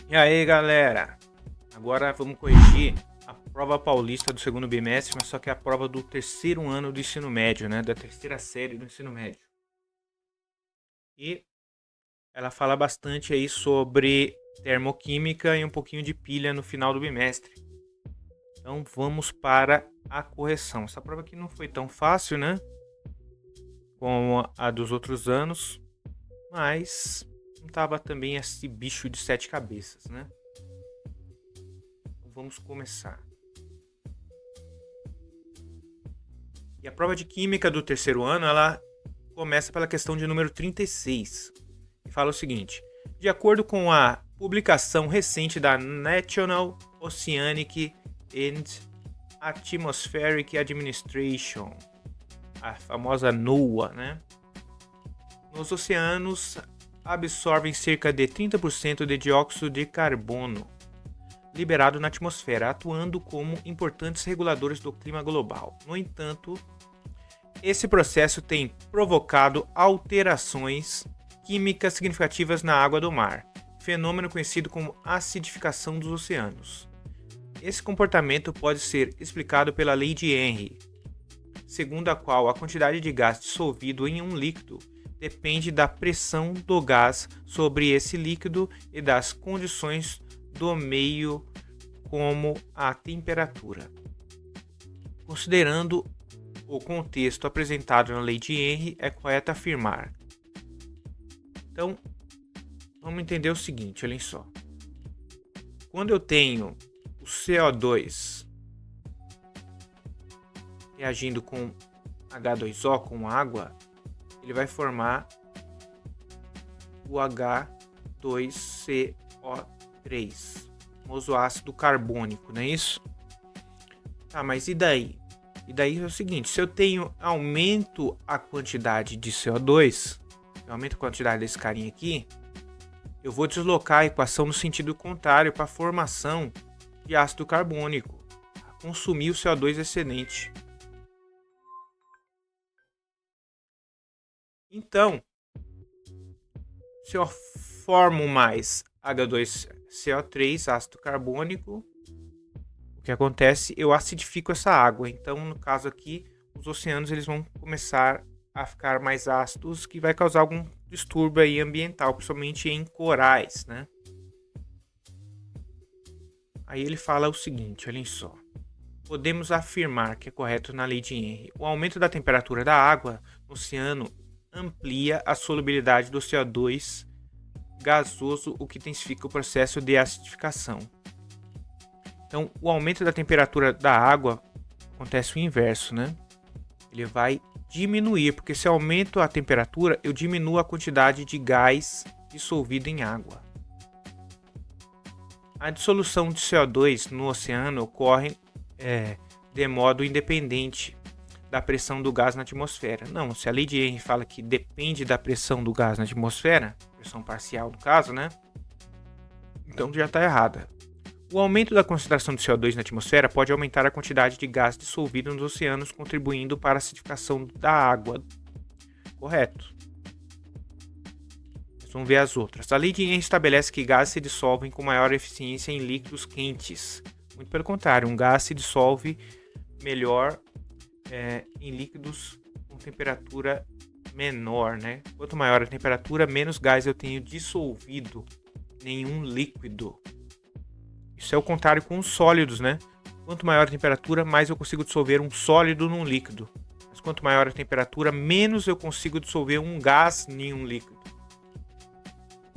E aí, galera? Agora vamos corrigir a prova paulista do segundo bimestre, mas só que é a prova do terceiro ano do ensino médio, né? Da terceira série do ensino médio. E ela fala bastante aí sobre termoquímica e um pouquinho de pilha no final do bimestre. Então vamos para a correção. Essa prova aqui não foi tão fácil, né? Como a dos outros anos, mas não tava também esse bicho de 7 cabeças, né? Vamos começar. E a prova de química do terceiro ano, ela começa pela questão de número 36. E fala o seguinte: de acordo com a publicação recente da National Oceanic and Atmospheric Administration, a famosa NOAA, né? Nos oceanos absorvem cerca de 30% de dióxido de carbono liberado na atmosfera, atuando como importantes reguladores do clima global. No entanto, esse processo tem provocado alterações químicas significativas na água do mar, fenômeno conhecido como acidificação dos oceanos. Esse comportamento pode ser explicado pela lei de Henry, segundo a qual a quantidade de gás dissolvido em um líquido depende da pressão do gás sobre esse líquido e das condições do meio, como a temperatura. Considerando o contexto apresentado na lei de Henry, é correto afirmar. Então, vamos entender o seguinte, olhem só. Quando eu tenho o CO2 reagindo com H2O, com água, ele vai formar o H2CO3, famoso ácido carbônico, não é isso? Tá, mas e daí? E daí é o seguinte, se eu aumento a quantidade de CO2, eu aumento a quantidade desse carinha aqui, eu vou deslocar a equação no sentido contrário para a formação de ácido carbônico, consumir o CO2 excedente. Então, se eu formo mais H2CO3, ácido carbônico, o que acontece? Eu acidifico essa água. Então, no caso aqui, os oceanos eles vão começar a ficar mais ácidos, que vai causar algum distúrbio aí ambiental, principalmente em corais, né? Aí ele fala o seguinte, olhem só. Podemos afirmar que é correto na lei de Henry. O aumento da temperatura da água no oceano amplia a solubilidade do CO2 gasoso, o que intensifica o processo de acidificação. Então, o aumento da temperatura da água acontece o inverso, né? Ele vai diminuir, porque se eu aumento a temperatura, eu diminuo a quantidade de gás dissolvido em água. A dissolução de CO2 no oceano ocorre de modo independente da pressão do gás na atmosfera. Não, se a lei de Henry fala que depende da pressão do gás na atmosfera, pressão parcial no caso, né? Então já está errada. O aumento da concentração de CO2 na atmosfera pode aumentar a quantidade de gás dissolvido nos oceanos, contribuindo para a acidificação da água. Correto. Vamos ver as outras. A lei de Henry estabelece que gases se dissolvem com maior eficiência em líquidos quentes. Muito pelo contrário, um gás se dissolve melhor em líquidos com temperatura menor, né? Quanto maior a temperatura, menos gás eu tenho dissolvido em um líquido. Isso é o contrário com os sólidos, né? Quanto maior a temperatura, mais eu consigo dissolver um sólido num líquido. Mas quanto maior a temperatura, menos eu consigo dissolver um gás em um líquido.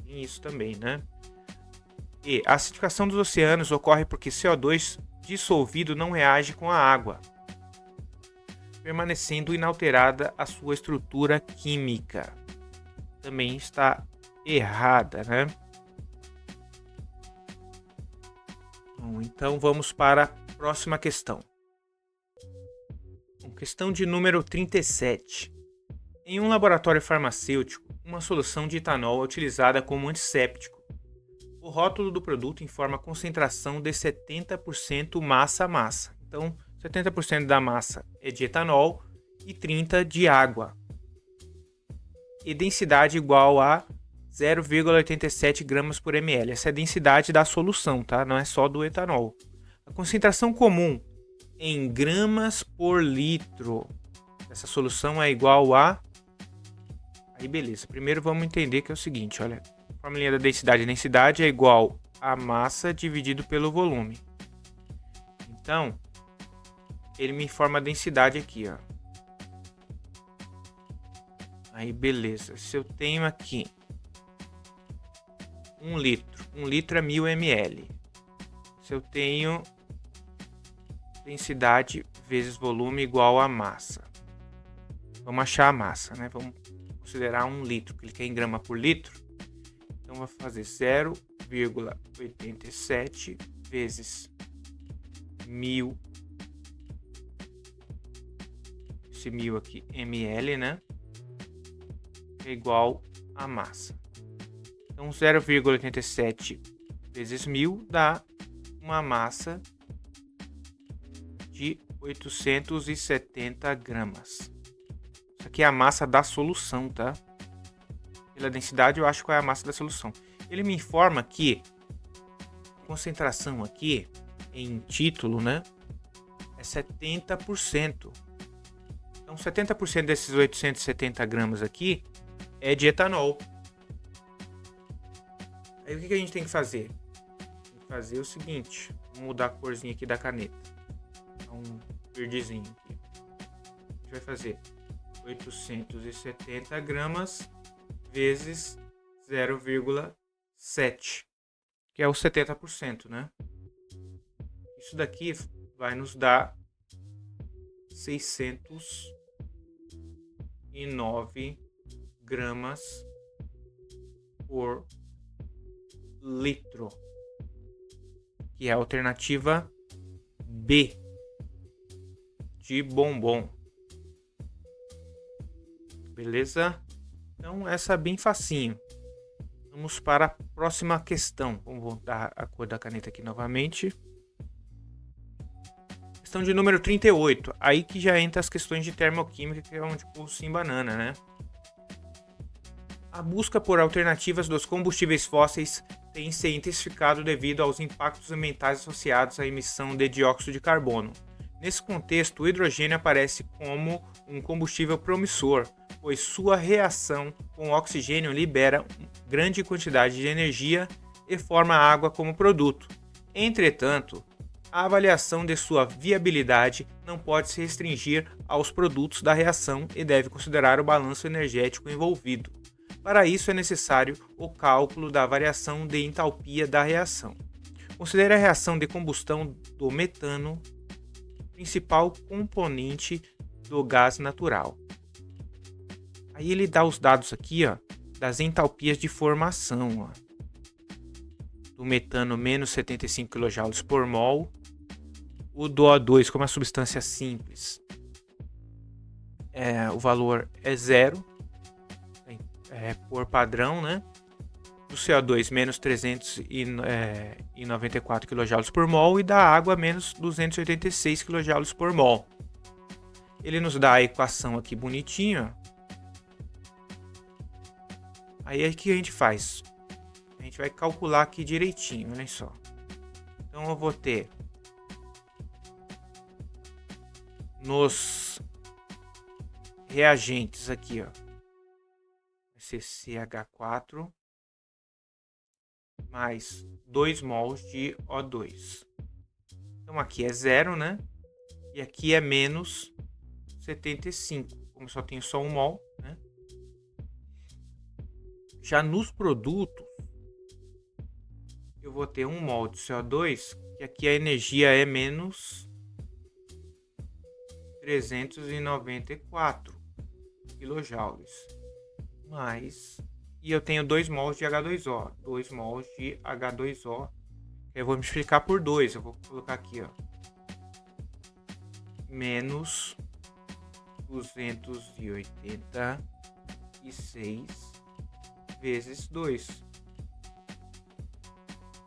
Tem isso também, né? E a acidificação dos oceanos ocorre porque CO2 dissolvido não reage com a água, permanecendo inalterada a sua estrutura química. Também está errada, né? Bom, então vamos para a próxima questão. Questão de número 37. Em um laboratório farmacêutico, uma solução de etanol é utilizada como antisséptico. O rótulo do produto informa concentração de 70% massa-massa. Então, 70% da massa é de etanol e 30% de água. E densidade igual a 0,87 gramas por ml. Essa é a densidade da solução, tá? Não é só do etanol. A concentração comum em gramas por litro dessa solução é igual a... Aí beleza, primeiro vamos entender que é o seguinte, olha. A formulinha da densidade. Densidade é igual a massa dividido pelo volume. Então, ele me informa a densidade aqui, ó. Aí beleza, se eu tenho aqui 1 litro, 1 litro é 1000 ml. Se eu tenho densidade vezes volume igual a massa. Vamos achar a massa, né? Vamos considerar 1 litro, que ele quer em grama por litro. Então, vou fazer 0,87 vezes 1000. Esse 1000 aqui, ml, né? É igual a massa. Então, 0,87 vezes 1000 dá uma massa de 870 gramas. Isso aqui é a massa da solução, tá? Pela densidade, eu acho qual é a massa da solução. Ele me informa que a concentração aqui, em título, né? É 70%. Então, 70% desses 870 gramas aqui é de etanol. Aí o que a gente tem que fazer? Tem que fazer o seguinte. Vou mudar a corzinha aqui da caneta. Um verdezinho aqui. A gente vai fazer 870 gramas vezes 0,7, que é o 70%, né? Isso daqui vai nos dar 609 gramas por litro, que é a alternativa B de bombom. Beleza? Então essa é bem facinho. Vamos para a próxima questão. Vamos voltar a cor da caneta aqui novamente. Questão de número 38. Aí que já entra as questões de termoquímica, que é onde o sim banana, né? A busca por alternativas dos combustíveis fósseis tem se intensificado devido aos impactos ambientais associados à emissão de dióxido de carbono. Nesse contexto, o hidrogênio aparece como um combustível promissor, pois sua reação com o oxigênio libera grande quantidade de energia e forma a água como produto. Entretanto, a avaliação de sua viabilidade não pode se restringir aos produtos da reação e deve considerar o balanço energético envolvido. Para isso é necessário o cálculo da variação de entalpia da reação. Considere a reação de combustão do metano, principal componente do gás natural. Aí ele dá os dados aqui, ó, das entalpias de formação, ó. Do metano, menos 75 kJ por mol. O do O2, como a substância simples, o valor é 0, por padrão, né? Do CO2, menos 394 kJ por mol. E da água, menos 286 kJ por mol. Ele nos dá a equação aqui bonitinho, ó. Aí o que a gente faz? A gente vai calcular aqui direitinho, olha só. Então eu vou ter nos reagentes aqui, ó, vai ser CH4 mais 2 mols de O2. Então aqui é 0, né? E aqui é menos 75, como só tem só 1 mol, né? Já nos produtos, eu vou ter 1 mol de CO2, que aqui a energia é menos 394 kJ. E eu tenho 2 mols de H2O. 2 mols de H2O. Eu vou multiplicar por 2. Eu vou colocar aqui, ó. Menos 286 vezes 2.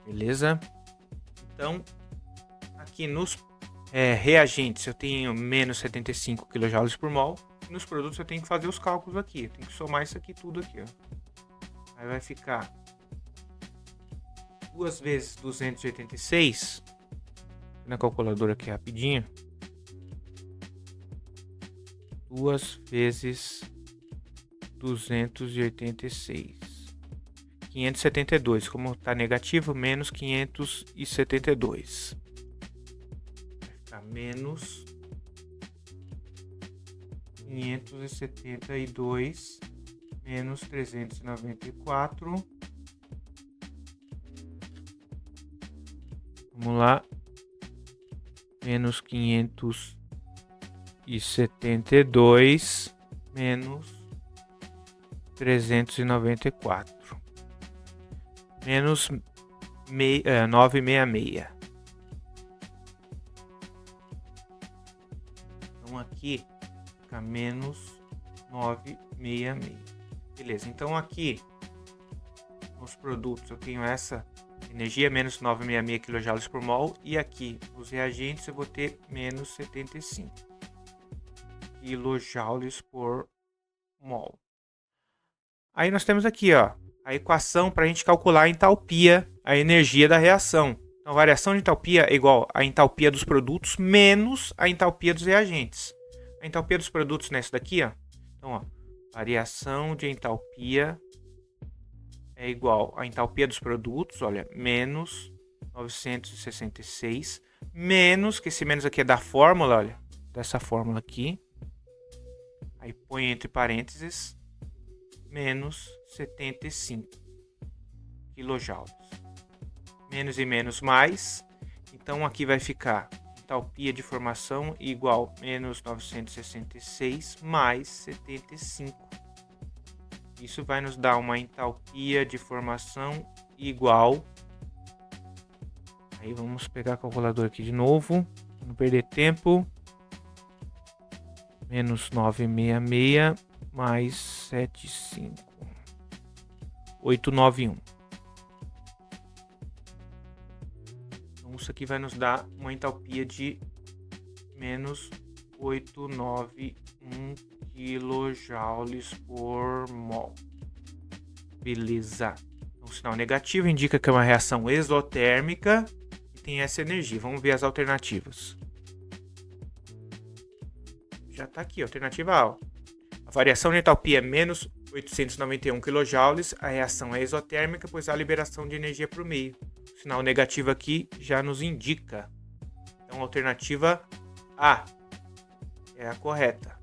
Beleza? Então, aqui nos reagentes eu tenho menos 75 kJ por mol. E nos produtos eu tenho que fazer os cálculos aqui. Eu tenho que somar isso aqui tudo aqui, ó. Aí vai ficar 2 vezes 286. Na calculadora aqui rapidinho. 2 vezes 286. 572. Como está negativo, menos 572. Vai ficar menos 572 menos 394. Vamos lá. Menos 572 menos 394. Menos 966. Então aqui fica menos 966. Beleza, então aqui nos produtos eu tenho essa energia menos 966 kJ por mol, e aqui nos reagentes eu vou ter menos 75 kJ por mol. Aí nós temos aqui, ó, a equação para a gente calcular a entalpia, a energia da reação. Então, a variação de entalpia é igual à entalpia dos produtos menos a entalpia dos reagentes. A entalpia dos produtos nessa daqui, ó. Então, ó, variação de entalpia é igual à entalpia dos produtos, olha, menos 966, menos, que esse menos aqui é da fórmula, olha, dessa fórmula aqui. Aí põe entre parênteses, menos 75 kJ. Menos e menos mais. Então aqui vai ficar entalpia de formação igual menos 966 mais 75. Isso vai nos dar uma entalpia de formação igual. Aí vamos pegar a calculadora aqui de novo, para não perder tempo. Menos 966 mais 75. 891. Então isso aqui vai nos dar uma entalpia de menos 891 kJ por mol. Beleza. Então, o sinal negativo indica que é uma reação exotérmica e tem essa energia. Vamos ver as alternativas. Já está aqui, alternativa A. A variação de entalpia é menos 891 kJ. A reação é exotérmica, pois há liberação de energia para o meio. O sinal negativo aqui já nos indica. Então, a alternativa A é a correta.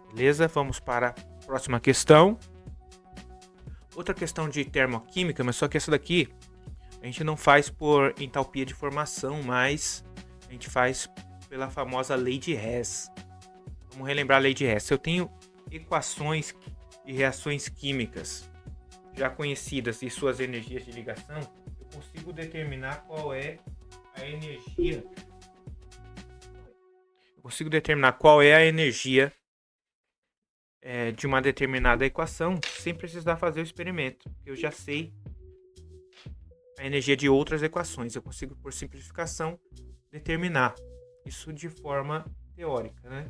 Beleza? Vamos para a próxima questão. Outra questão de termoquímica, mas só que essa daqui a gente não faz por entalpia de formação, mas a gente faz pela famosa lei de Hess. Vamos relembrar a lei de Hess. Se eu tenho equações e reações químicas já conhecidas e suas energias de ligação, eu consigo determinar qual é a energia. Eu consigo determinar qual é a energia de uma determinada equação sem precisar fazer o experimento. Eu já sei a energia de outras equações. Eu consigo, por simplificação, determinar isso de forma teórica, né?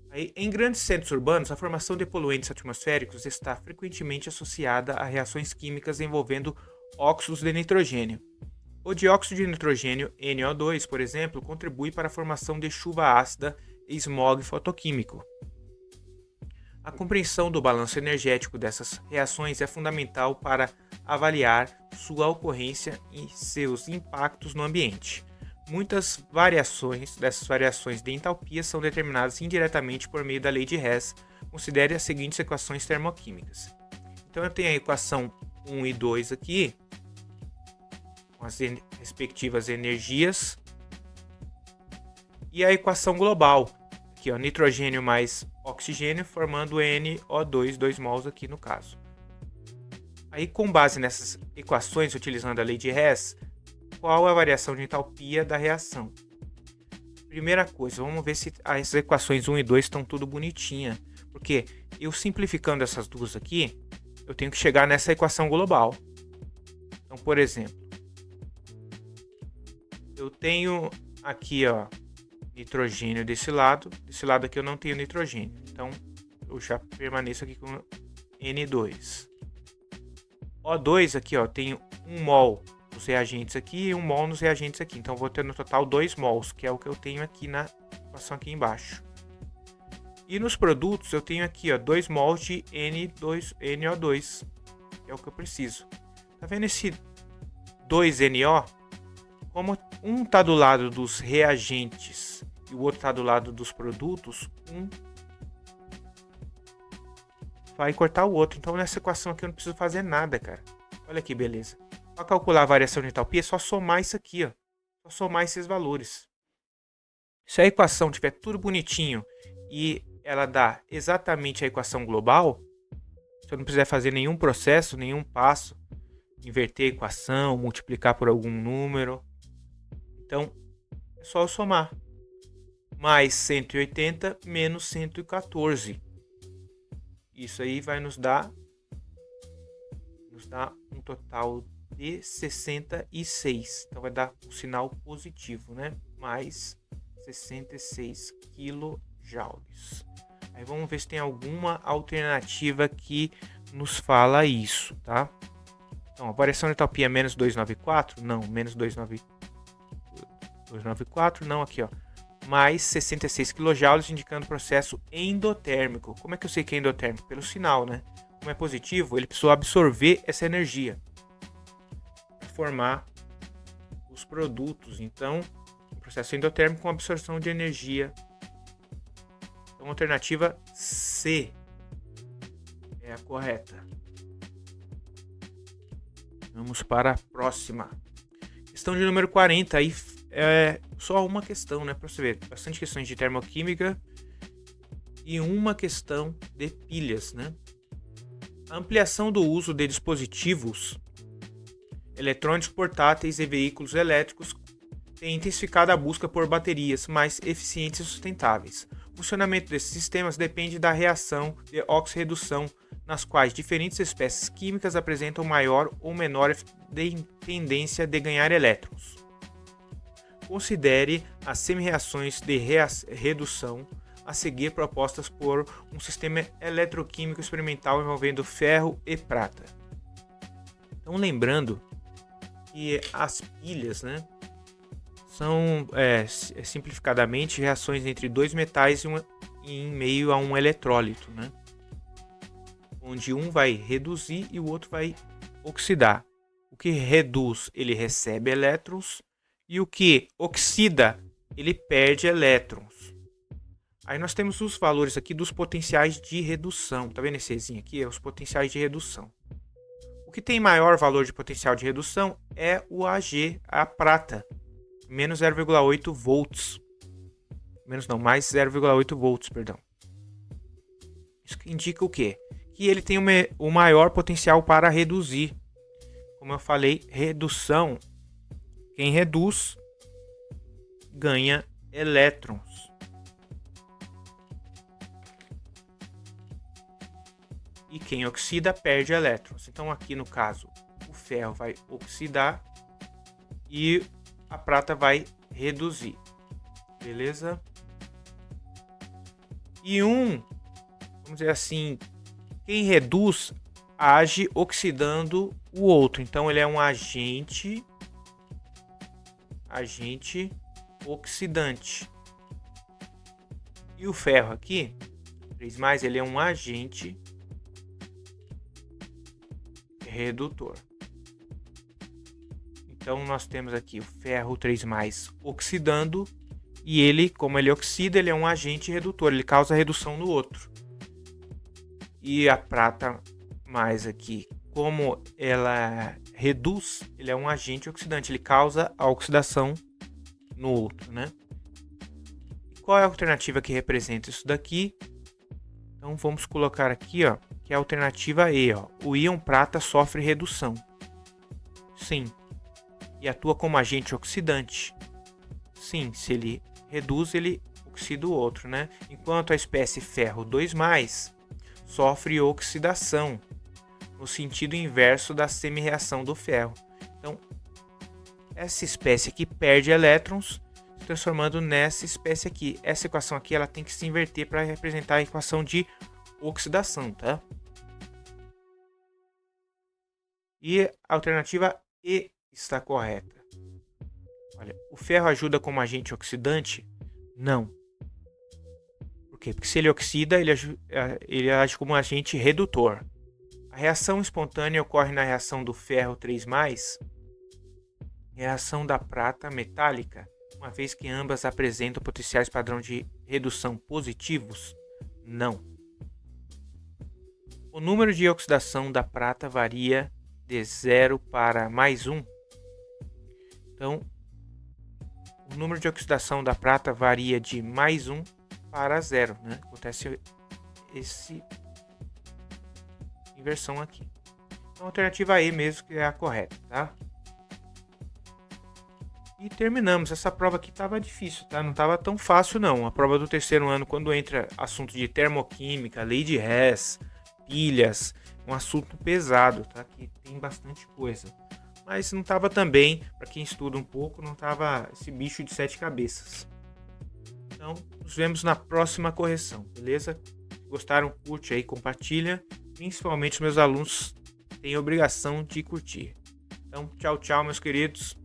Aí, em grandes centros urbanos, a formação de poluentes atmosféricos está frequentemente associada a reações químicas envolvendo óxidos de nitrogênio. O dióxido de nitrogênio, NO2, por exemplo, contribui para a formação de chuva ácida e smog fotoquímico. A compreensão do balanço energético dessas reações é fundamental para avaliar sua ocorrência e seus impactos no ambiente. Muitas dessas variações de entalpia são determinadas indiretamente por meio da lei de Hess. Considere as seguintes equações termoquímicas. Então eu tenho a equação 1 e 2 aqui, com as respectivas energias, e a equação global, aqui ó, nitrogênio mais oxigênio formando NO2, 2 mols aqui no caso. Aí, com base nessas equações, utilizando a lei de Hess, qual é a variação de entalpia da reação? Primeira coisa, vamos ver se as equações 1 e 2 estão tudo bonitinha, porque eu simplificando essas duas aqui, eu tenho que chegar nessa equação global. Então, por exemplo, eu tenho aqui, ó, nitrogênio desse lado aqui eu não tenho nitrogênio, então eu já permaneço aqui com N2. O2 aqui, ó, tem 1 mol nos reagentes aqui e 1 mol nos reagentes aqui. Então, vou ter no total 2 mols, que é o que eu tenho aqui na equação aqui embaixo. E nos produtos, eu tenho aqui, ó, 2 mols de NO2, que é o que eu preciso. Tá vendo esse 2NO? Como um tá do lado dos reagentes e o outro tá do lado dos produtos, um vai cortar o outro. Então, nessa equação aqui eu não preciso fazer nada, cara. Olha que beleza. Para calcular a variação de entalpia, é só somar isso aqui, ó. Só somar esses valores. Se a equação tiver tudo bonitinho e ela dá exatamente a equação global, você não precisa fazer nenhum processo, nenhum passo, inverter a equação, multiplicar por algum número. Então, é só eu somar. Mais 180 menos 114. Isso aí vai nos dar um total de 66. Então vai dar um sinal positivo, né? Mais 66 quilojoules. Aí vamos ver se tem alguma alternativa que nos fala isso, tá? Então, a variação de entalpia é menos 294? Não, menos 294, não, aqui, ó. Mais 66 kJ, indicando processo endotérmico. Como é que eu sei que é endotérmico? Pelo sinal, né? Como é positivo, ele precisou absorver essa energia para formar os produtos. Então, um processo endotérmico com absorção de energia. Então, a alternativa C é a correta. Vamos para a próxima. Questão de número 40. Aí é só uma questão, né? Para você ver, bastante questões de termoquímica e uma questão de pilhas, né? A ampliação do uso de dispositivos eletrônicos portáteis e veículos elétricos tem intensificado a busca por baterias mais eficientes e sustentáveis. O funcionamento desses sistemas depende da reação de oxirredução, nas quais diferentes espécies químicas apresentam maior ou menor tendência de ganhar elétrons. Considere as semi-reações de redução a seguir propostas por um sistema eletroquímico experimental envolvendo ferro e prata. Então, lembrando que as pilhas, né, são simplificadamente reações entre dois metais em meio a um eletrólito, né, onde um vai reduzir e o outro vai oxidar. O que reduz, ele recebe elétrons, e o que oxida, ele perde elétrons. Aí nós temos os valores aqui dos potenciais de redução. Tá vendo esse Ezinho aqui? É os potenciais de redução. O que tem maior valor de potencial de redução é o Ag, a prata. Menos 0,8 volts. Mais 0,8 volts, perdão. Isso indica o quê? Que ele tem o maior potencial para reduzir. Como eu falei, redução. Quem reduz ganha elétrons. E quem oxida perde elétrons. Então aqui no caso o ferro vai oxidar e a prata vai reduzir. Beleza? E vamos dizer assim, quem reduz age oxidando o outro. Então ele é um agente oxidante. E o ferro aqui, 3+, ele é um agente redutor. Então nós temos aqui o ferro 3+ oxidando e ele, como ele oxida, ele é um agente redutor, ele causa redução no outro. E a prata mais aqui, como ela reduz, ele é um agente oxidante, ele causa a oxidação no outro, né? E qual é a alternativa que representa isso daqui? Então vamos colocar aqui, ó, que é a alternativa E, ó. O íon prata sofre redução. Sim. E atua como agente oxidante. Sim, se ele reduz, ele oxida o outro, né? Enquanto a espécie ferro 2+ sofre oxidação, no sentido inverso da semi-reação do ferro. Então, essa espécie aqui perde elétrons, se transformando nessa espécie aqui. Essa equação aqui ela tem que se inverter para representar a equação de oxidação, tá? E a alternativa E está correta. Olha, o ferro ajuda como agente oxidante? Não. Por quê? Porque se ele oxida, ele age como agente redutor. A reação espontânea ocorre na reação do ferro 3+, reação da prata metálica, uma vez que ambas apresentam potenciais padrões de redução positivos? Não. O número de oxidação da prata varia de 0 para +1. Então, o número de oxidação da prata varia de +1 para 0, né? Acontece essa inversão aqui. Então, a alternativa E mesmo que é a correta, tá? E terminamos. Essa prova aqui estava difícil, tá? Não estava tão fácil, não. A prova do terceiro ano, quando entra assunto de termoquímica, lei de Hess, pilhas, um assunto pesado, tá? Que tem bastante coisa. Mas não estava também, para quem estuda um pouco, não estava esse bicho de 7 cabeças. Então, nos vemos na próxima correção, beleza? Se gostaram, curte aí, compartilha. Principalmente os meus alunos têm a obrigação de curtir. Então, tchau, tchau, meus queridos.